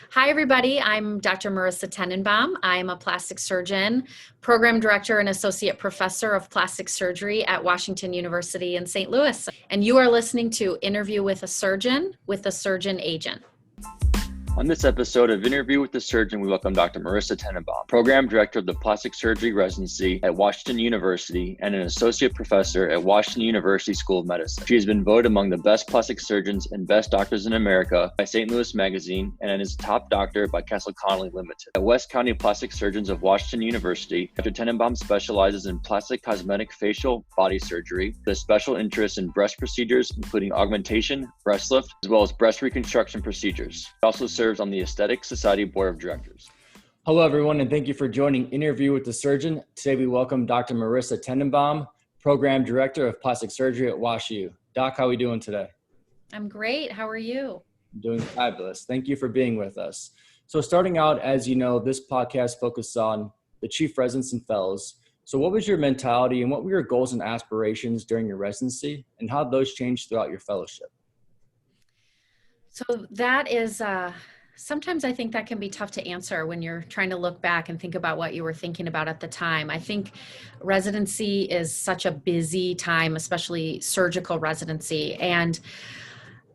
Hi, everybody. I'm Dr. Marissa Tenenbaum. I'm a plastic surgeon, program director, and associate professor of plastic surgery at Washington University in St. Louis. And you are listening to Interview with a Surgeon with a Surgeon Agent. On this episode of Interview with the Surgeon, we welcome Dr. Marissa Tenenbaum, Program Director of the Plastic Surgery Residency at Washington University and an Associate Professor at Washington University School of Medicine. She has been voted among the best plastic surgeons and best doctors in America by St. Louis Magazine and is a top doctor by Castle Connolly Limited. At West County Plastic Surgeons of Washington University, Dr. Tenenbaum specializes in plastic cosmetic facial body surgery with a special interest in breast procedures, including augmentation, breast lift, as well as breast reconstruction procedures. She also serves on the Aesthetic Society Board of Directors. Hello, everyone, and thank you for joining Interview with the Surgeon. Today, we welcome Dr. Marissa Tenenbaum, Program Director of Plastic Surgery at WashU. Doc, how are we doing today? I'm great. How are you? I'm doing fabulous. Thank you for being with us. So starting out, as you know, this podcast focuses on the chief residents and fellows. So what was your mentality and what were your goals and aspirations during your residency, and how did those change throughout your fellowship? So that is, sometimes I think that can be tough to answer when you're trying to look back and think about what you were thinking about at the time. I think residency is such a busy time, especially surgical residency. And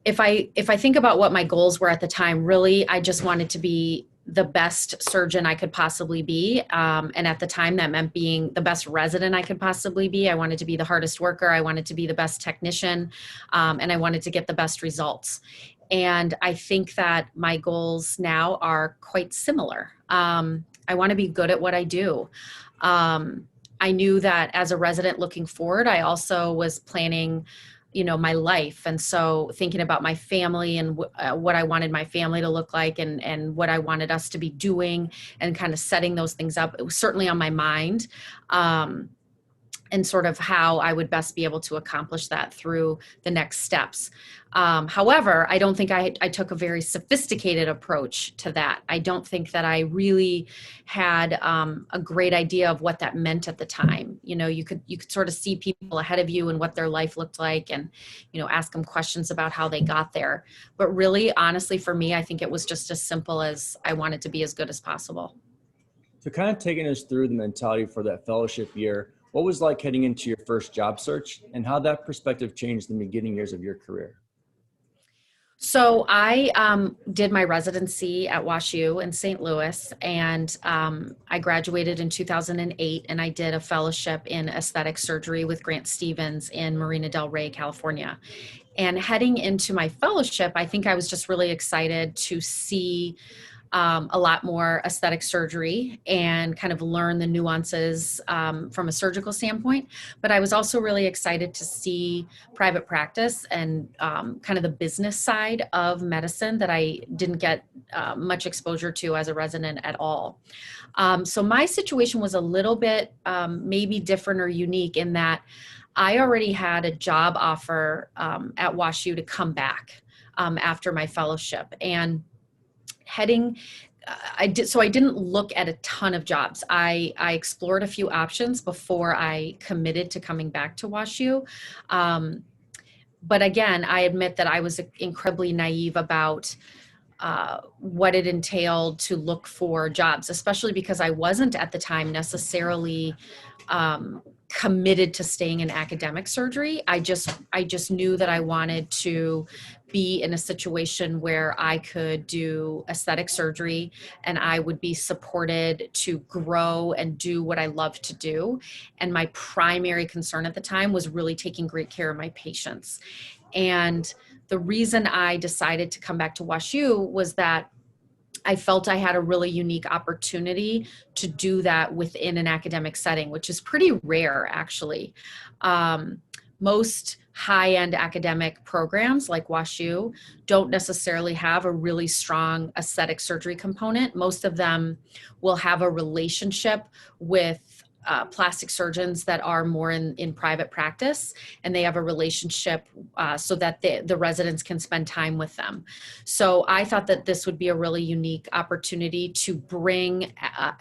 if I think about what my goals were at the time, really, I just wanted to be the best surgeon I could possibly be. And at the time, that meant being the best resident I could possibly be. I wanted to be the hardest worker. I wanted to be the best technician. And I wanted to get the best results. And I think that my goals now are quite similar. I want to be good at what I do. I knew that as a resident looking forward, I also was planning, my life. And so thinking about my family and what I wanted my family to look like and what I wanted us to be doing and kind of setting those things up, it was certainly on my mind. And sort of how I would best be able to accomplish that through the next steps. However, I don't think I took a very sophisticated approach to that. I don't think that I really had a great idea of what that meant at the time. You could sort of see people ahead of you and what their life looked like and, ask them questions about how they got there. But really, honestly, for me, I think it was just as simple as I wanted to be as good as possible. So kind of taking us through the mentality for that fellowship year, what was like heading into your first job search and how that perspective changed in the beginning years of your career? So I did my residency at WashU in St. Louis, and I graduated in 2008, and I did a fellowship in aesthetic surgery with Grant Stevens in Marina del Rey, California. And heading into my fellowship, I think I was just really excited to see a lot more aesthetic surgery and kind of learn the nuances from a surgical standpoint. But I was also really excited to see private practice and kind of the business side of medicine that I didn't get much exposure to as a resident at all. So my situation was a little bit maybe different or unique in that I already had a job offer at WashU to come back after my fellowship. And I didn't look at a ton of jobs. I explored a few options before I committed to coming back to WashU. But again, I admit that I was incredibly naive about what it entailed to look for jobs, especially because I wasn't at the time necessarily committed to staying in academic surgery. I just knew that I wanted to be in a situation where I could do aesthetic surgery and I would be supported to grow and do what I love to do. And my primary concern at the time was really taking great care of my patients. And the reason I decided to come back to WashU was that I felt I had a really unique opportunity to do that within an academic setting, which is pretty rare, actually. Most high-end academic programs like WashU don't necessarily have a really strong aesthetic surgery component. Most of them will have a relationship with plastic surgeons that are more in private practice, and they have a relationship so that the residents can spend time with them. So I thought that this would be a really unique opportunity to bring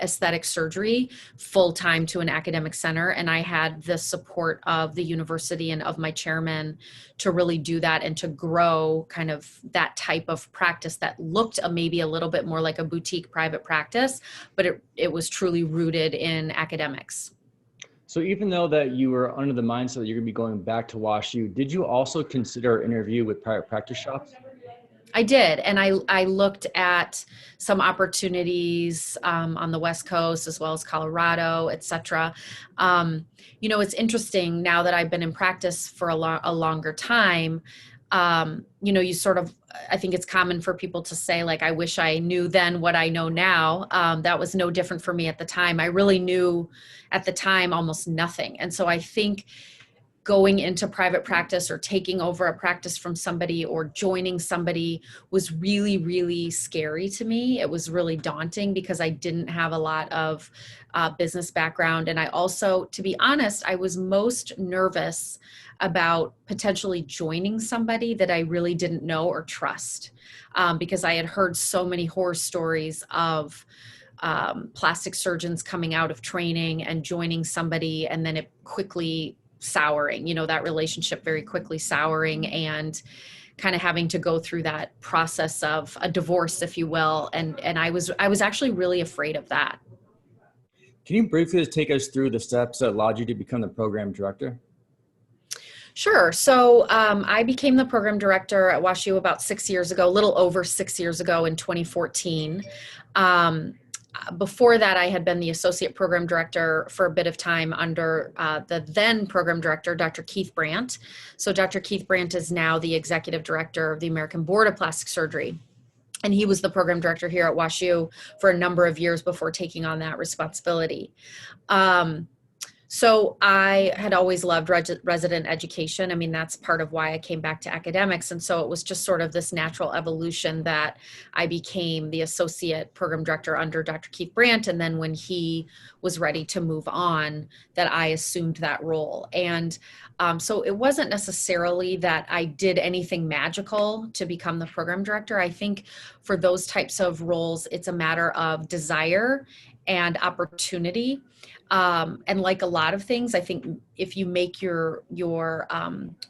aesthetic surgery full-time to an academic center. And I had the support of the university and of my chairman to really do that and to grow kind of that type of practice that looked maybe a little bit more like a boutique private practice, but it was truly rooted in academics. So even though that you were under the mindset that you're going to be going back to WashU, did you also consider an interview with private practice shops? I did, and I looked at some opportunities on the West Coast as well as Colorado, et cetera. It's interesting now that I've been in practice for a longer time. You sort of, I think it's common for people to say, like, I wish I knew then what I know now. That was no different for me at the time. I really knew at the time almost nothing. And so I think going into private practice or taking over a practice from somebody or joining somebody was really, really scary to me. It was really daunting because I didn't have a lot of business background. And I also, to be honest, I was most nervous about potentially joining somebody that I really didn't know or trust, because I had heard so many horror stories of plastic surgeons coming out of training and joining somebody and then it quickly souring, that relationship very quickly souring and kind of having to go through that process of a divorce, if you will. And I was actually really afraid of that. Can you briefly just take us through the steps that allowed you to become the program director? Sure. So I became the program director at WashU about 6 years ago, a little over 6 years ago in 2014. Before that, I had been the associate program director for a bit of time under the then program director, Dr. Keith Brandt. So Dr. Keith Brandt is now the executive director of the American Board of Plastic Surgery. And he was the program director here at WashU for a number of years before taking on that responsibility. So I had always loved resident education. I mean, that's part of why I came back to academics. And so it was just sort of this natural evolution that I became the associate program director under Dr. Keith Brandt. And then when he was ready to move on, that I assumed that role. And so it wasn't necessarily that I did anything magical to become the program director. I think for those types of roles, it's a matter of desire and opportunity. And like a lot of things, I think if you make your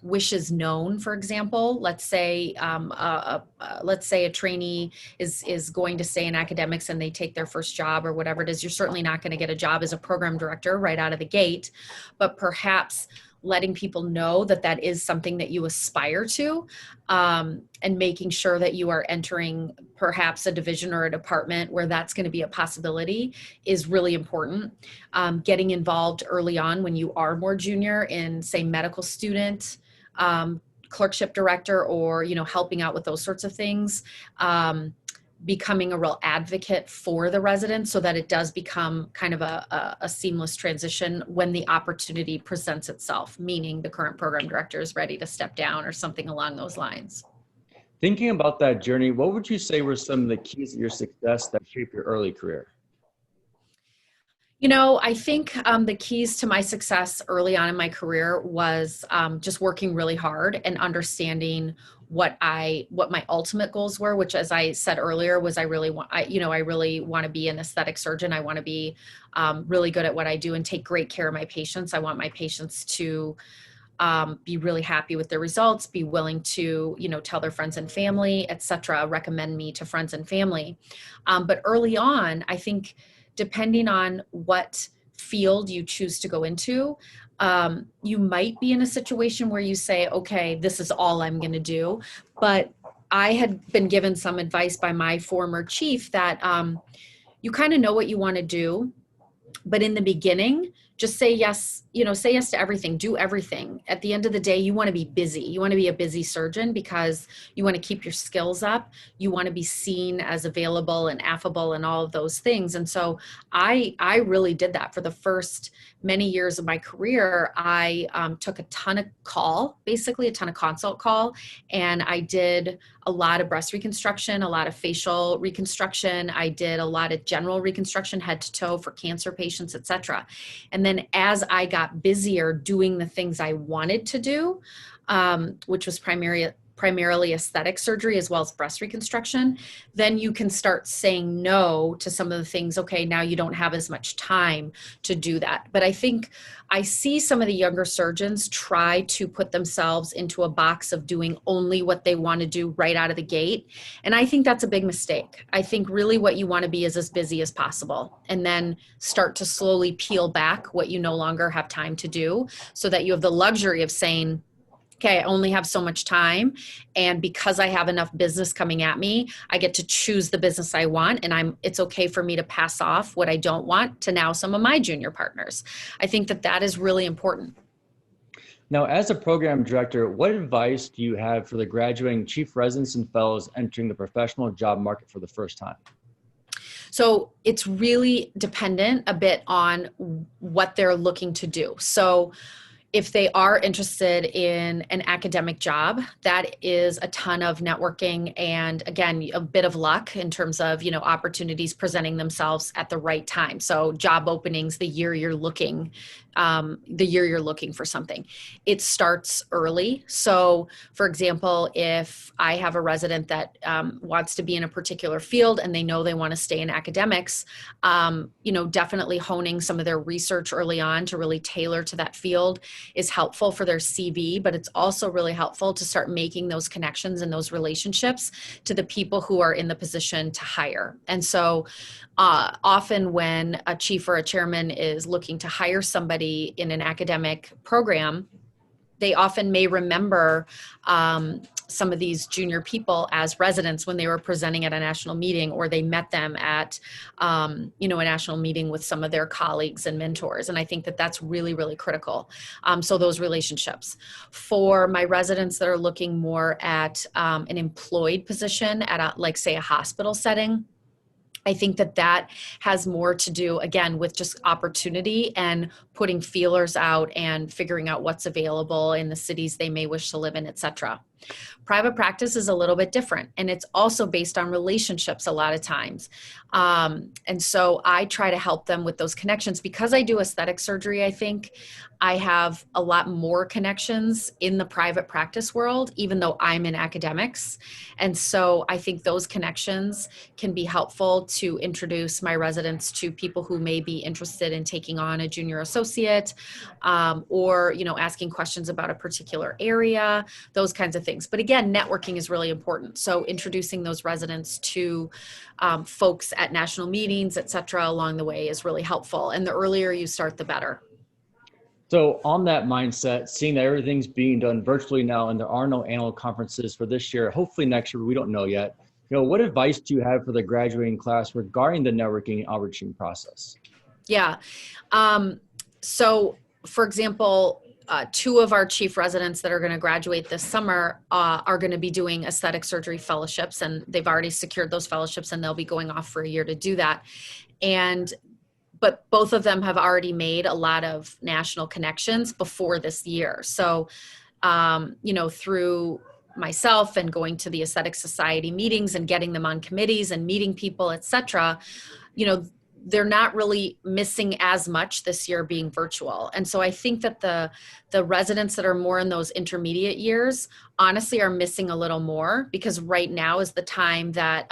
wishes known, for example, let's say a trainee is going to stay in academics and they take their first job or whatever it is, you're certainly not going to get a job as a program director right out of the gate, but perhaps letting people know that that is something that you aspire to, and making sure that you are entering perhaps a division or a department where that's going to be a possibility is really important. Getting involved early on when you are more junior in, say, medical student, clerkship director, or, helping out with those sorts of things. Becoming a real advocate for the residents so that it does become kind of a seamless transition when the opportunity presents itself, meaning the current program director is ready to step down or something along those lines. Thinking about that journey, what would you say were some of the keys to your success that shaped your early career? I think the keys to my success early on in my career was just working really hard and understanding what my ultimate goals were, which, as I said earlier, was I really want to be an aesthetic surgeon. I want to be really good at what I do and take great care of my patients. I want my patients to be really happy with their results, be willing to, tell their friends and family, et cetera, recommend me to friends and family. But early on, I think, depending on what field you choose to go into, you might be in a situation where you say, okay, this is all I'm going to do. But I had been given some advice by my former chief that you kind of know what you want to do, but in the beginning, just say yes, say yes to everything, do everything. At the end of the day, you want to be busy. You want to be a busy surgeon because you want to keep your skills up. You want to be seen as available and affable and all of those things. And so I really did that for the first many years of my career. I took a ton of basically a ton of consult call, and I did a lot of breast reconstruction, a lot of facial reconstruction. I did a lot of general reconstruction, head to toe for cancer patients, et cetera. And And then as I got busier doing the things I wanted to do, which was primarily aesthetic surgery as well as breast reconstruction, then you can start saying no to some of the things. Okay, now you don't have as much time to do that. But I think I see some of the younger surgeons try to put themselves into a box of doing only what they want to do right out of the gate. And I think that's a big mistake. I think really what you want to be is as busy as possible, and then start to slowly peel back what you no longer have time to do, so that you have the luxury of saying, okay, I only have so much time. And because I have enough business coming at me, I get to choose the business I want. And it's okay for me to pass off what I don't want to now some of my junior partners. I think that is really important. Now, as a program director, what advice do you have for the graduating chief residents and fellows entering the professional job market for the first time? So it's really dependent a bit on what they're looking to do. So if they are interested in an academic job, that is a ton of networking and, again, a bit of luck in terms of, opportunities presenting themselves at the right time. So job openings the year you're looking for something. It starts early. So, for example, if I have a resident that wants to be in a particular field and they know they want to stay in academics, definitely honing some of their research early on to really tailor to that field is helpful for their CV, but it's also really helpful to start making those connections and those relationships to the people who are in the position to hire. And so often when a chief or a chairman is looking to hire somebody in an academic program, they often may remember some of these junior people as residents when they were presenting at a national meeting, or they met them at, a national meeting with some of their colleagues and mentors. And I think that that's really, really critical. So those relationships. For my residents that are looking more at an employed position at say a hospital setting, I think that has more to do, again, with just opportunity and putting feelers out and figuring out what's available in the cities they may wish to live in, et cetera. Private practice is a little bit different, and it's also based on relationships a lot of times. And so I try to help them with those connections. Because I do aesthetic surgery, I think I have a lot more connections in the private practice world, even though I'm in academics. And so I think those connections can be helpful to introduce my residents to people who may be interested in taking on a junior associate, or, asking questions about a particular area, those kinds of things. But again, networking is really important. So introducing those residents to folks at national meetings, et cetera, along the way is really helpful. And the earlier you start, the better. So on that mindset, seeing that everything's being done virtually now and there are no annual conferences for this year, hopefully next year, we don't know yet. What advice do you have for the graduating class regarding the networking and outreaching process? Yeah. So for example, two of our chief residents that are going to graduate this summer are going to be doing aesthetic surgery fellowships, and they've already secured those fellowships, and they'll be going off for a year to do that. But both of them have already made a lot of national connections before this year. So, through myself and going to the Aesthetic Society meetings and getting them on committees and meeting people, et cetera, they're not really missing as much this year being virtual. And so I think that the residents that are more in those intermediate years honestly are missing a little more, because right now is the time that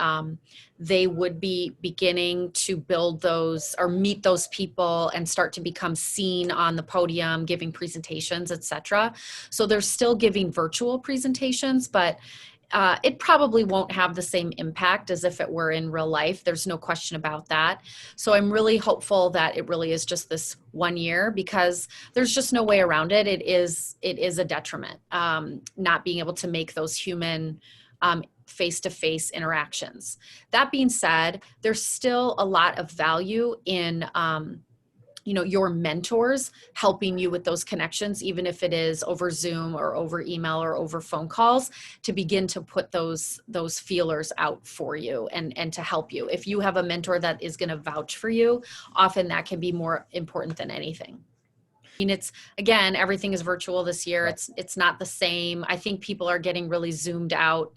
they would be beginning to build those or meet those people and start to become seen on the podium, giving presentations, et cetera. So they're still giving virtual presentations, but it probably won't have the same impact as if it were in real life. There's no question about that. So I'm really hopeful that it really is just this 1 year, because there's just no way around it. It is a detriment, not being able to make those human face-to-face interactions. That being said, there's still a lot of value in your mentors helping you with those connections, even if it is over Zoom or over email or over phone calls, to begin to put those feelers out for you and to help you. If you have a mentor that is going to vouch for you, often that can be more important than anything. It's, again, everything is virtual this year. It's not the same. I think people are getting really zoomed out.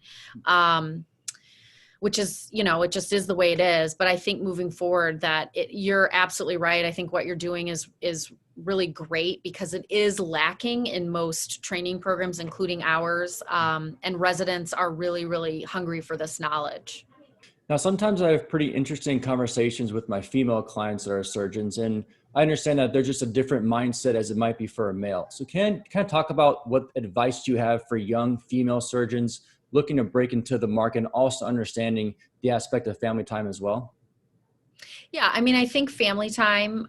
which is, it just is the way it is. But I think moving forward you're absolutely right. I think what you're doing is really great because it is lacking in most training programs, including ours. And residents are really, really hungry for this knowledge. Now, sometimes I have pretty interesting conversations with my female clients that are surgeons, and I understand that there's just a different mindset as it might be for a male. So can I talk about what advice you have for young female surgeons looking to break into the market and also understanding the aspect of family time as well? Yeah, I mean, I think family time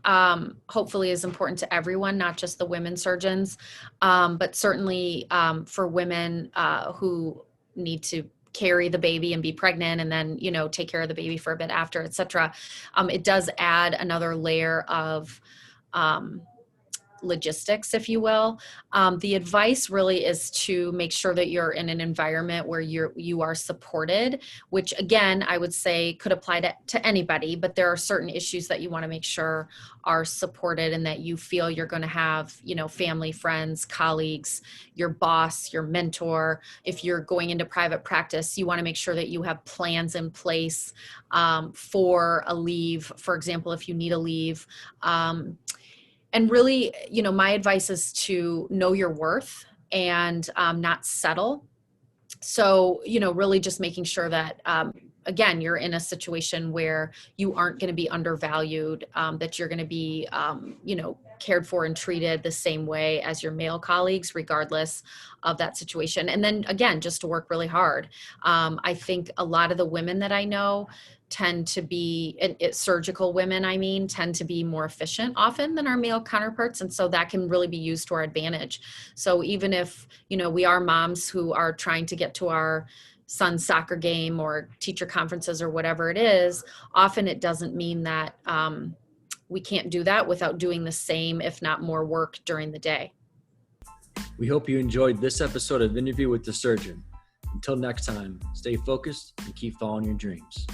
hopefully is important to everyone, not just the women surgeons, but certainly for women who need to carry the baby and be pregnant and then, take care of the baby for a bit after, et cetera. It does add another layer of logistics, if you will. The advice really is to make sure that you're in an environment where you are supported, which again, I would say could apply to anybody, but there are certain issues that you want to make sure are supported and that you feel you're going to have, family, friends, colleagues, your boss, your mentor. If you're going into private practice, you want to make sure that you have plans in place for a leave, for example, if you need a leave. And really, my advice is to know your worth and not settle. So, really just making sure that, again, you're in a situation where you aren't going to be undervalued, that you're going to be, cared for and treated the same way as your male colleagues, regardless of that situation. And then again, just to work really hard. I think a lot of the women that I know tend to be surgical women, tend to be more efficient often than our male counterparts. And so that can really be used to our advantage. So even if, we are moms who are trying to get to our son's soccer game or teacher conferences or whatever it is, often it doesn't mean that we can't do that without doing the same, if not more work during the day. We hope you enjoyed this episode of Interview with the Surgeon. Until next time, stay focused and keep following your dreams.